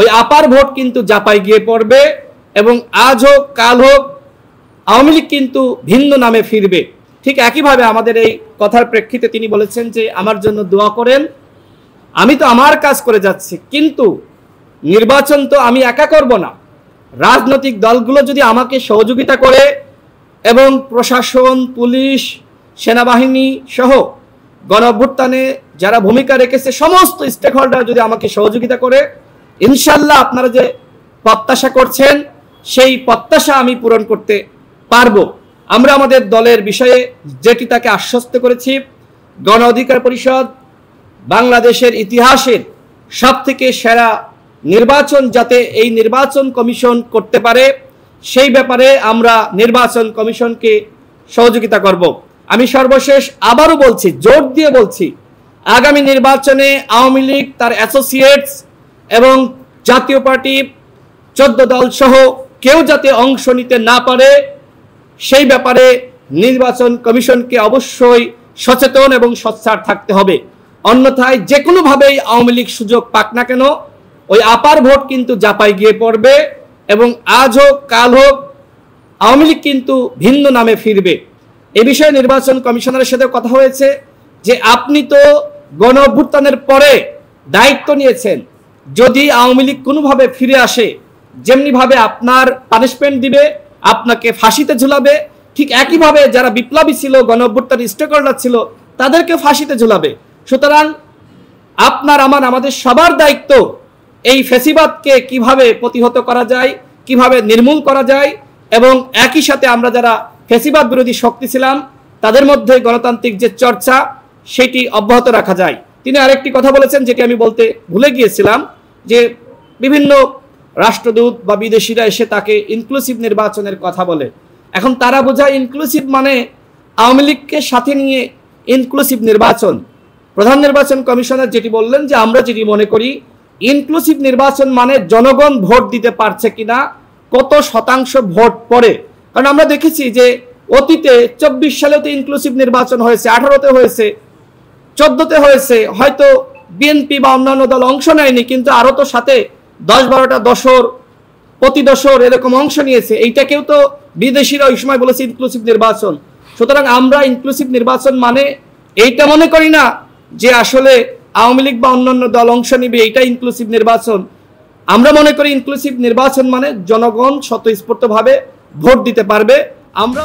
ওই আপার ভোট কিন্তু জাপায় গিয়ে পড়বে এবং আজ হোক কাল হোক আওয়ামী লীগ কিন্তু ভিন্ন নামে ফিরবে। ঠিক একইভাবে আমাদের এই কথার প্রেক্ষিতে তিনি বলেছেন যে আমার জন্য দোয়া করেন। আমি তো আমার কাজ করে যাচ্ছি, কিন্তু নির্বাচন তো আমি একা করব না। রাজনৈতিক দলগুলো যদি আমাকে সহযোগিতা করে এবং প্রশাসন, পুলিশ, সেনাবাহিনী সহ গণঅভ্যুত্থানে যারা ভূমিকা রেখেছে সমস্ত স্টেক হোল্ডার যদি আমাকে সহযোগিতা করে, ইনশাল্লাহ আপনারা যে প্রত্যাশা করছেন সেই প্রত্যাশা আমি পূরণ করতে পারবো। আমরা আমাদের দলের বিষয়ে যেটি তাকে আশ্বস্ত করেছি, গণ অধিকার পরিষদ বাংলাদেশের ইতিহাসের সবথেকে সেরা নির্বাচন যাতে এই নির্বাচন কমিশন করতে পারে সেই ব্যাপারে আমরা নির্বাচন কমিশনকে সহযোগিতা করব। আমি সর্বশেষ আবারও বলছি, জোর দিয়ে বলছি, আগামী নির্বাচনে আওয়ামী লীগ, তার অ্যাসোসিয়েটস এবং জাতীয় পার্টি 14 দল সহ কেউ যাতে অংশ নিতে না পারে সেই ব্যাপারে নির্বাচন কমিশনকে অবশ্যই সচেতন এবং সোচ্চার থাকতে হবে। অন্যথায় যে কোনোভাবেই আওয়ামী লীগ সুযোগ পাক না কেন ওই আপার ভোট কিন্তু জাপায় গিয়ে পড়বে এবং আজ হোক কাল হোক আওয়ামী লীগ কিন্তু ভিন্ন নামে ফিরবে। এ বিষয়ে নির্বাচন কমিশনারের সাথে কথা হয়েছে যে আপনি তো গণ অভ্যুত্থানের পরে দায়িত্ব নিয়েছেন, যদি আওয়ামী লীগ কোনোভাবে ফিরে আসে যেমনিভাবে আপনার পানিশমেন্ট দিবে, আপনাকে ফাঁসিতে ঝুলাবে, ঠিক একইভাবে যারা বিপ্লবী ছিল, গণ অভ্যুত্থানের স্টেক হোল্ডার ছিল, তাদেরকে ফাঁসিতে ঝুলাবে। সুতরাং আপনার আমাদের সবার দায়িত্ব এই ফ্যাসিবাদকে কিভাবে প্রতিহত করা যায়, কিভাবে নির্মূল করা যায় এবং একই সাথে আমরা যারা ফ্যাসিবাদ বিরোধী শক্তি ছিলাম তাদের মধ্যে গণতান্ত্রিক যে চর্চা সেটি অব্যাহত রাখা যায়। তিনি আরেকটি কথা বলেছেন যেটি আমি বলতে ভুলে গিয়েছিলাম, যে বিভিন্ন রাষ্ট্রদূত বা বিদেশিরা এসে তাকে ইনক্লুসিভ নির্বাচনের কথা বলে। এখন তারা বোঝায় ইনক্লুসিভ মানে আওয়ামী লীগকে সাথে নিয়ে ইনক্লুসিভ নির্বাচন। প্রধান নির্বাচন কমিশনার যেটি বললেন যে আমরা যেটি মনে করি ইনক্লুসিভ নির্বাচন মানে জনগণ ভোট দিতে পারছে কিনা, কত শতাংশ ভোট পড়ে। কারণ আমরা দেখেছি যে অতীতে 24 সালেও তো ইনক্লুসিভ নির্বাচন হয়েছে, 18তে হয়েছে, 14তে হয়েছে, হয়তো বিএনপি বা অন্যান্য দল অংশ নেয়নি, কিন্তু আরও তো সাথে 10-12টা দশর, প্রতি দশর এরকম অংশ নিয়েছে। এইটাকেও তো বিদেশিরা ওই সময় বলেছে ইনক্লুসিভ নির্বাচন। সুতরাং আমরা ইনক্লুসিভ নির্বাচন মানে এইটা মনে করি না যে আসলে আওয়ামী লীগ বা অন্যান্য দল অংশ নিবে, এইটা ইনক্লুসিভ নির্বাচন। আমরা মনে করি ইনক্লুসিভ নির্বাচন মানে জনগণ স্বতঃস্ফূর্তভাবে ভোট দিতে পারবে। আমরা